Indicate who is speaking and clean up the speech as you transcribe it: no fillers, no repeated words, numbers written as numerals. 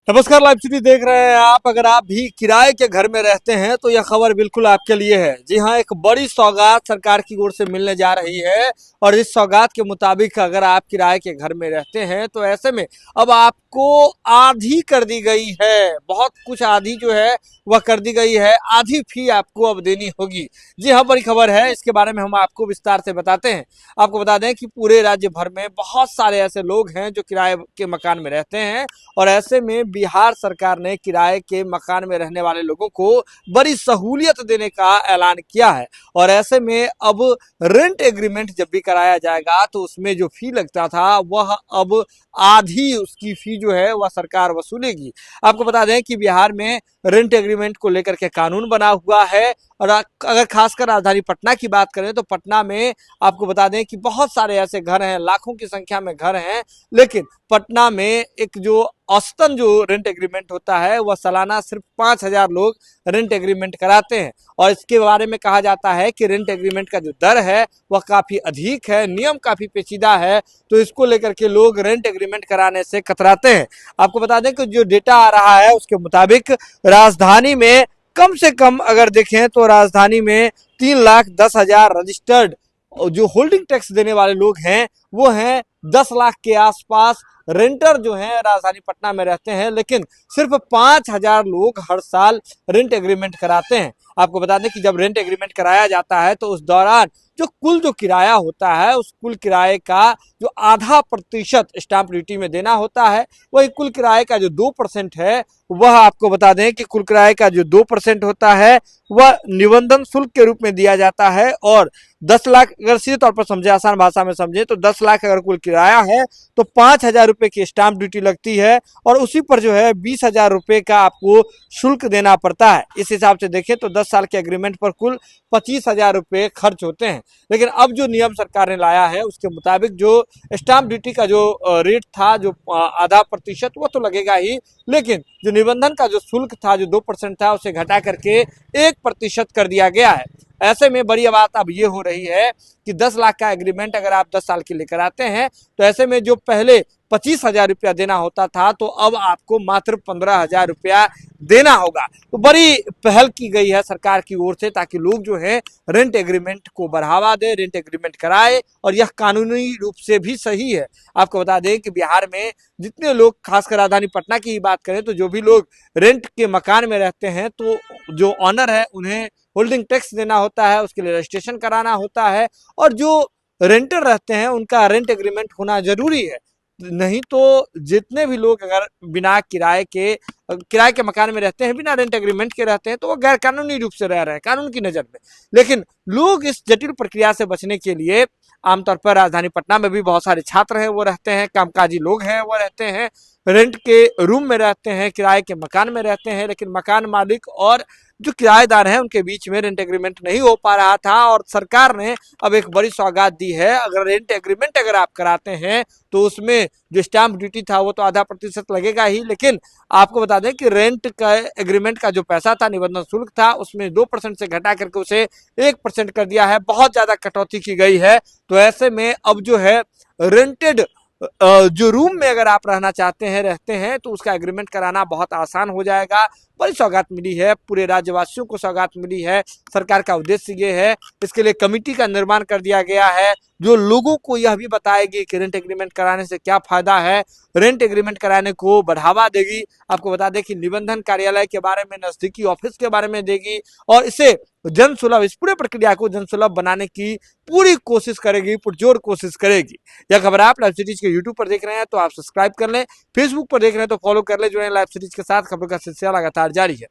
Speaker 1: नमस्कार, live city देख रहे हैं आप। अगर आप भी किराए के घर में रहते हैं तो यह खबर बिल्कुल आपके लिए है। जी हां, एक बड़ी सौगात सरकार की ओर से मिलने जा रही है और इस सौगात के मुताबिक अगर आप किराए के घर में रहते हैं तो ऐसे में अब आपको आधी कर दी गई है। बहुत कुछ आधी जो है वह कर दी गई है। आधी फी आपको अब देनी होगी। जी हां, बड़ी खबर है, इसके बारे में हम आपको विस्तार से बताते हैं। आपको बता दें कि पूरे राज्य भर में बहुत सारे ऐसे लोग हैं जो किराए के मकान में रहते हैं और ऐसे में बिहार सरकार ने किराए के मकान में रहने वाले लोगों को बड़ी सहूलियत देने का ऐलान किया है। और ऐसे में अब रेंट एग्रीमेंट जब भी कराया जाएगा तो उसमें जो फी लगता था वह अब आधी उसकी फी जो है वह सरकार वसूलेगी। आपको बता दें कि बिहार में रेंट एग्रीमेंट को लेकर के कानून बना हुआ है। और अगर खासकर राजधानी पटना की बात करें तो पटना में आपको बता दें कि बहुत सारे ऐसे घर हैं, लाखों की संख्या में घर हैं, लेकिन पटना में एक जो औसतन जो रेंट एग्रीमेंट होता है वह सालाना सिर्फ 5,000 लोग रेंट एग्रीमेंट कराते हैं। और इसके बारे में कहा जाता है कि रेंट एग्रीमेंट का जो दर है वह काफी अधिक है, नियम काफी पेचीदा है, तो इसको लेकर के लोग रेंट एग्रीमेंट कराने से कतराते हैं। आपको बता दें कि जो डेटा आ रहा है उसके मुताबिक राजधानी में कम से कम अगर देखें तो राजधानी में 3,10,000 रजिस्टर्ड जो होल्डिंग टैक्स देने वाले लोग हैं वो हैं 10 लाख के आसपास। रेंटर जो हैं राजधानी पटना में रहते हैं, लेकिन सिर्फ 5,000 लोग हर साल रेंट एग्रीमेंट कराते हैं। आपको बता दें कि जब रेंट एग्रीमेंट कराया जाता है तो उस दौरान जो किराया होता है उस कुल किराए का जो आधा प्रतिशत स्टाम्प ड्यूटी में देना होता है, वही कुल किराए का जो 2% है वह आपको बता दें कि कुल किराए का जो 2% होता है वह निबंधन शुल्क के रूप में दिया जाता है। और 10 लाख अगर सीधे तौर पर समझे, आसान भाषा में समझे तो 10 लाख अगर कुल किराया है तो 5,000 रुपये की स्टाम्प ड्यूटी लगती है और उसी पर जो है 20,000 रुपये का आपको शुल्क देना पड़ता है। इस हिसाब से देखें तो 10 साल के एग्रीमेंट पर कुल 25,000 रुपये खर्च होते हैं। लेकिन अब जो नियम सरकार ने लाया है उसके मुताबिक जो स्टाम्प ड्यूटी का जो रेट था, जो आधा प्रतिशत, वो तो लगेगा ही, लेकिन जो निबंधन का जो शुल्क था, जो 2% था, उसे घटा करके 1% कर दिया गया है। ऐसे में बड़ी बात अब ये हो रही है कि 10 लाख का एग्रीमेंट अगर आप 10 साल के लिए कराते हैं तो ऐसे में जो पहले 25,000 रुपया देना होता था तो अब आपको मात्र 15,000 रुपया देना होगा। तो बड़ी पहल की गई है सरकार की ओर से ताकि लोग जो है रेंट एग्रीमेंट को बढ़ावा दे, रेंट एग्रीमेंट कराए, और यह कानूनी रूप से भी सही है। आपको बता दें कि बिहार में जितने लोग, खासकर राजधानी पटना की ही बात करें तो जो भी लोग रेंट के मकान में रहते हैं तो जो ऑनर है उन्हें होल्डिंग टैक्स देना होता है, उसके लिए रजिस्ट्रेशन कराना होता है, और जो रेंटर रहते हैं उनका रेंट एग्रीमेंट होना जरूरी है। नहीं तो जितने भी लोग अगर बिना किराए के मकान में रहते हैं, बिना रेंट एग्रीमेंट के रहते हैं, तो वो गैर कानूनी रूप से रह रहे हैं कानून की नजर में। लेकिन लोग इस जटिल प्रक्रिया से बचने के लिए आमतौर पर राजधानी पटना में भी बहुत सारे छात्र हैं वो रहते हैं, कामकाजी लोग हैं वो रहते हैं, रेंट के रूम में रहते हैं, किराए के मकान में रहते हैं, लेकिन मकान मालिक और जो किराएदार हैं उनके बीच में रेंट एग्रीमेंट नहीं हो पा रहा था। और सरकार ने अब एक बड़ी सौगात दी है। अगर रेंट एग्रीमेंट अगर आप कराते हैं तो उसमें जो स्टाम्प ड्यूटी था वो तो आधा प्रतिशत लगेगा ही, लेकिन आपको बता दें कि रेंट का एग्रीमेंट का जो पैसा था, निबंधन शुल्क था, उसमें 2% से घटा करके उसे 1% कर दिया है। बहुत ज्यादा कटौती की गई है। तो ऐसे में अब जो है रेंटेड जो रूम में अगर आप रहना चाहते हैं, रहते हैं, तो उसका एग्रीमेंट कराना बहुत आसान हो जाएगा। बड़ी सौगात मिली है, पूरे राज्यवासियों को सौगात मिली है। सरकार का उद्देश्य ये है, इसके लिए कमेटी का निर्माण कर दिया गया है जो लोगों को यह भी बताएगी कि रेंट एग्रीमेंट कराने से क्या फायदा है, रेंट एग्रीमेंट कराने को बढ़ावा देगी। आपको बता दें कि निबंधन कार्यालय के बारे में, नजदीकी ऑफिस के बारे में देगी, और इसे जन सुलभ, इस पूरे प्रक्रिया को जन सुलभ बनाने की पूरी कोशिश करेगी, पुरजोर कोशिश करेगी। यह खबर आप लाइव सिटीज के यूट्यूब पर देख रहे हैं तो आप सब्सक्राइब कर लें, फेसबुक पर देख रहे हैं तो फॉलो कर लें। जो है लाइव सिटीज के साथ खबरों का सिलसिला लगातार जारी है।